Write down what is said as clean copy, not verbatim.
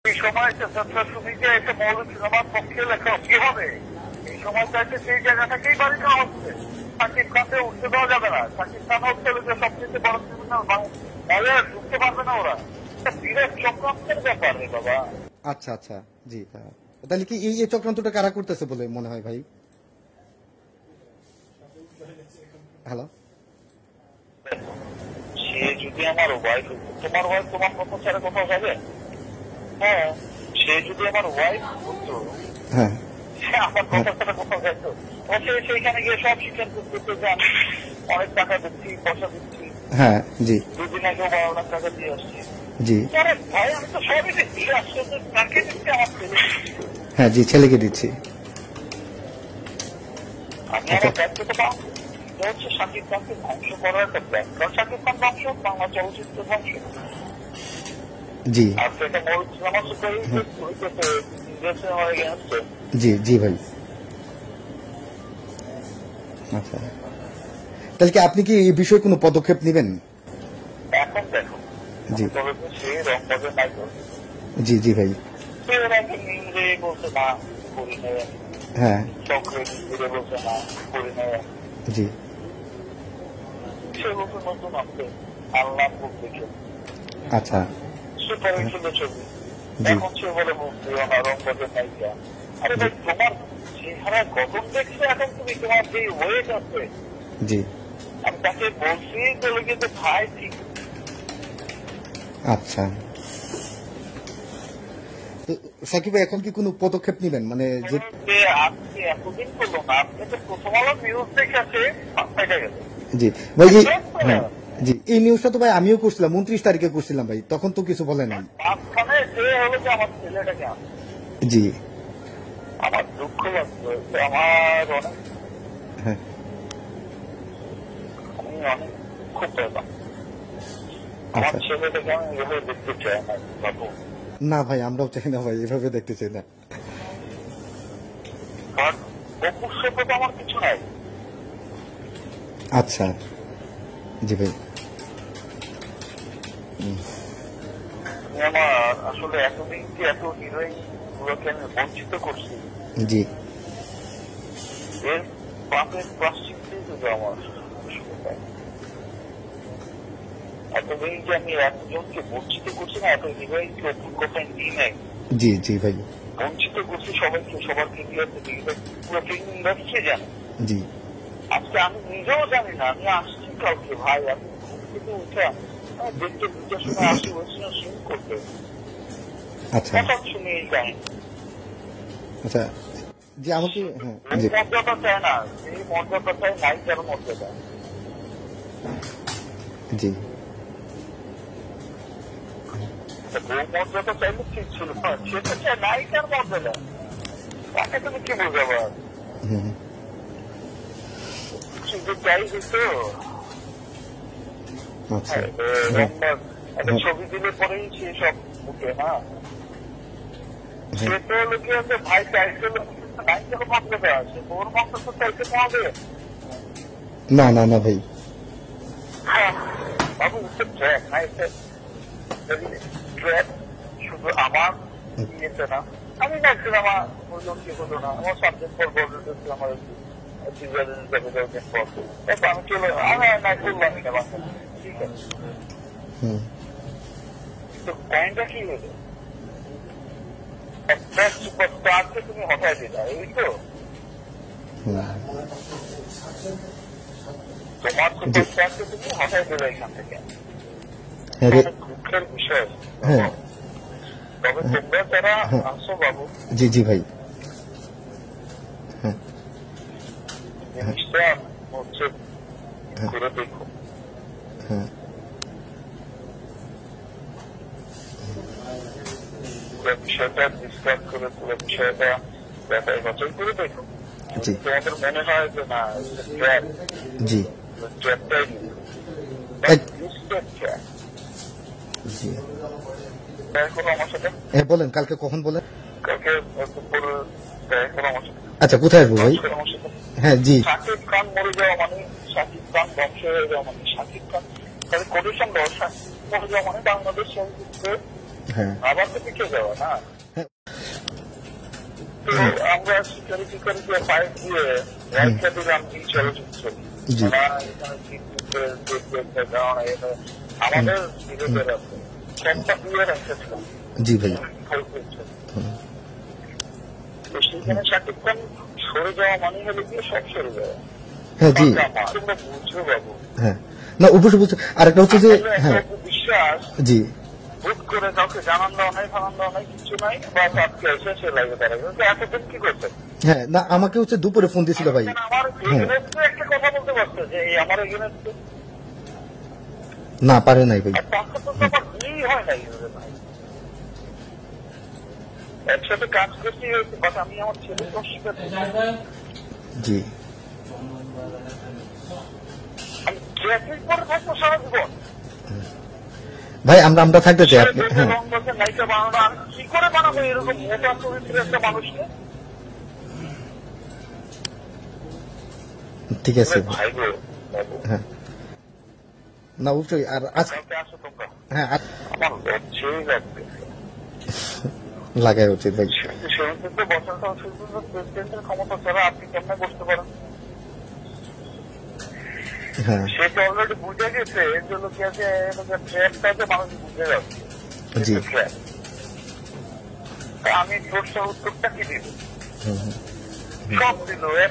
এই সময় সুমিকে একটা মৌলিক সিনেমার পক্ষে লেখা কি হবে? এই সময়টা সেই জায়গাটাকেই বাড়ি দেওয়া হচ্ছে। শাকিব খানকে উঠতে দেওয়া যাবে না। শাকিব খান হচ্ছে সবচেয়ে বড় সিনেমা, ঢুকতে পারবে না ওরা। বিরাট চক্রান্তের ব্যাপার রে বাবা। আচ্ছা আচ্ছা, জি। তাহলে কি এই চক্রান্তটা কারা করতেছে বলে মনে হয় ভাই? হ্যালো, সে যদি আমার ওয়াইফ, তোমার ওয়াইফ তোমার কথা ছাড়া কোথাও যাবে? হ্যাঁ, সে যদি আমার ওয়াইফ হতো, হ্যাঁ, সে আমার কথা ছাড়া কোথাও যেত? সে সেইখানে গিয়ে সব সিদ্ধান্ত করতে যে আমি অনেক টাকা দিচ্ছি, পয়সা দিচ্ছি। হ্যাঁ, জি। 2 দিন আগেও 12 লাখ টাকা দিয়ে আসছি। জি। আরে ভাই, আমি তো সবই দিচ্ছি, আসলে তাকে দিচ্ছি, আমার ছেলে দিচ্ছি। হ্যাঁ, জি, ছেলেকে দিচ্ছি। আমি আমার দায়িত্বটা পাবো। এটা হচ্ছে শাকিব খানকে ধ্বংস করার একটা ব্যাখ্যা। শাকিব খান ধ্বংস, বাংলা চলচ্চিত্র ধ্বংস। জি। আর সেটা মৌলিক সিনেমা সুপার হয়ে গেছে। জি জি ভাই। আচ্ছা, তাহলে কি আপনি কি এই বিষয়ে কোনো পদক্ষেপ নেবেন? এখন দেখো, জি। সে রংবাজের নায়ক। জি জি ভাই। সে ওরাকে নিংড়ে বলছে না, করি নেই। হ্যাঁ, চক্রে ঘুরে বলছে না, করি নেই। জি। সে বলছে নতুন আছে, আল্লাহ বুক দেখে। আচ্ছা, সুপার হিট ছবি। জি। এখন সে বলে মুক্তি না, রংবাজের নায়িকা। আরে ভাই, তোমার চেহারা গঠন দেখছে, এখন তুমি তোমার যে ওয়েট আছে। জি। আমি তাকে বলছি বলে কিন্তু ভাই ঠিক। আচ্ছা, তো সাকিব ভাই এখন কি কোনো পদক্ষেপ নেবেন, মানে যে আজকে এতদিন করলো না, আপনি তো প্রথম আলো নিউজ দেখেছে, পাঁচটা গেছে। জি ভাই, হ্যাঁ জি, এই নিউজটা তো ভাই আমিও করছিলাম, 29 তারিখে করছিলাম ভাই, তখন তো কিছু বলে নাই। মাঝখানে যে হলো যে আমার ছেলেটাকে আনছে। জি। আমার দুঃখ লাগছে, আমার অনেক, হ্যাঁ, আমি অনেক খুব পেলাম। আমার ছেলেটাকে আমি এভাবে দেখতে চাই না বাবু। না ভাই, আমরাও চাই না ভাই, এভাবে দেখতে চাই না। কারণ অপুর সাথে তো আমার কিছু নাই। আচ্ছা, জি ভাই। আমি আমার আসলে এতদিন কি এত হিরোইন গুলোকে আমি বঞ্চিত করছি, জি। এর পাপের প্রাশ্চিত্যই তো আমার। এতদিন যে আমি একজনকে বঞ্চিত করছি না, এত হিরোইনকে অপুর কথায় নিই নাই। জি জি ভাই। বঞ্চিত করছি সবাইকে, সবার ক্যারিয়ার থেকে, পুরো ফিল্ম ইন্ডাস্ট্রি জানে। জি। আজকে আমি নিজেও জানি না, আমি আসছি কাউকে ভাই, আমি ঘুম থেকে উঠে দেখতে 2টার সময় আসি, ওই সময় শুরু করতে। আচ্ছা হঠাৎ শুনি এই কাহিনী। আচ্ছা, জি আমাকে, হ্যাঁ জি মর্যাদা চায় না, এই মর্যাদা চায় নায়িকার মর্যাদা। জি। বউ মর্যাদা চাইলে ঠিক ছিল, সেটা চায় নায়িকার মর্যাদা। তাকে তুমি কি বোঝাবো? শুধু চাই দিত একটা ছবি দিলে পরেই সে সব উঠে না। সে তো লোকে আছে ভাই, চাইছে নায়িকার মর্যাদা আছে, ওর মর্যাদা চাইতে পাবে না না না ভাই। বাবু, ট্র্যাক না, ট্র্যাক শুধু আমার ইয়েতে না। আমি ম্যাক্সিমাম ওজন কি হলো না, আমার সাবজেক্ট পর বলতে আমার আমি চলে আমি না করলামই না বাংলা। ঠিক আছে, তো পয়েন্টটা কি হলো? একটা সুপারস্টারকে তুমি হটাই দিলা, এই তো তোমার সুপারস্টারকে তুমি হটাই দিলে এখান থেকে। দুঃখের বিষয়। তবে তোমরা যারা আসো বাবু, জি জি ভাই, জিনিসটা হচ্ছে করে দেখো। পুরো বিষয়টা ডিসকাস করে, পুরো বিষয়টা যাচাই বাছাই করে দেখো। তোমাদের মনে হয় যে না, জি ট্র্যাকটাই আমার সাথে বলেন, কালকে কখন বলেন? কালকে আমার সাথে। আচ্ছা, কোথায় আসবো ভাই? হ্যাঁ জি। শাকিব খান মরে যাওয়া মানে, শাকিব খান ধ্বংস হয়ে যাওয়া মানে, শাকিব খান তাহলে কোটেশন দেওয়া, শাকিব মরে যাওয়া মানে বাংলাদেশ চলচ্চিত্রের হ্যাঁ আবার তো পিছিয়ে যাওয়া না। হ্যাঁ। তো আমরা শিকারি দিয়ে পাইপ দিয়ে রাইখা দিলাম এই চলচ্চিত্র জি। আমাদের বিরোধের আছে সবটা দিয়ে রাখতেছিলাম। জি ভাই। তো সেখানে শাকিব খান সরে যাওয়া মানে হলে গিয়ে সব সরে যাওয়া। হ্যাঁ জি। তোমরা বুঝছো বাবু। হ্যাঁ না অবশ্যই বুঝছো। আর একটা হচ্ছে যে হ্যাঁ বিশ্বাস জি হুট করে কাউকে জানান দেওয়া নাই ফানান দেওয়া নাই কিছু নাই বা আজকে এসে সে লাগে তারা এতদিন কি করছে। হ্যাঁ না আমাকে হচ্ছে দুপুরে ফোন দিয়েছিল ভাই। আমার এগেনস্টে একটা কথা বলতে পারছে যে এই আমার এগেনস্টে না পারে নাই ভাই। আর তাকে তো আমার বিয়েই হয় নাই ভাই। একসাথে কাজ করছি বাট আমি আমার ছেলেকে অস্বীকার করছি। জি আমি ট্র্যাফিক করে থাকবো সারা জীবন। ভাই আমরা থাকতে চাই আপনি। হ্যাঁ নায়িকা বানানো আমি কি করে বানাবো এরকম মোটা চরিত্রের একটা মানুষকে। ঠিক আছে ভাই গো বাবু হ্যাঁ না অবশ্যই। আর আজ কালকে আসো তোমরা। হ্যাঁ আমার লজ্জাই লাগবে। লাগাই উচিত ভাই। 67 বছরটা শুধু প্রেসিডেন্টের ক্ষমতা ছাড়া আপনি কেমনে বসতে পারেন। হ্যাঁ সে তো অলরেডি বুঝে গেছে এর জন্য কি আছে ট্র্যাপটাতে মানুষ বুঝে যাচ্ছে। জি। আমি প্রশ্নের উত্তরটা কি দিব হুম, হুম। সব দিল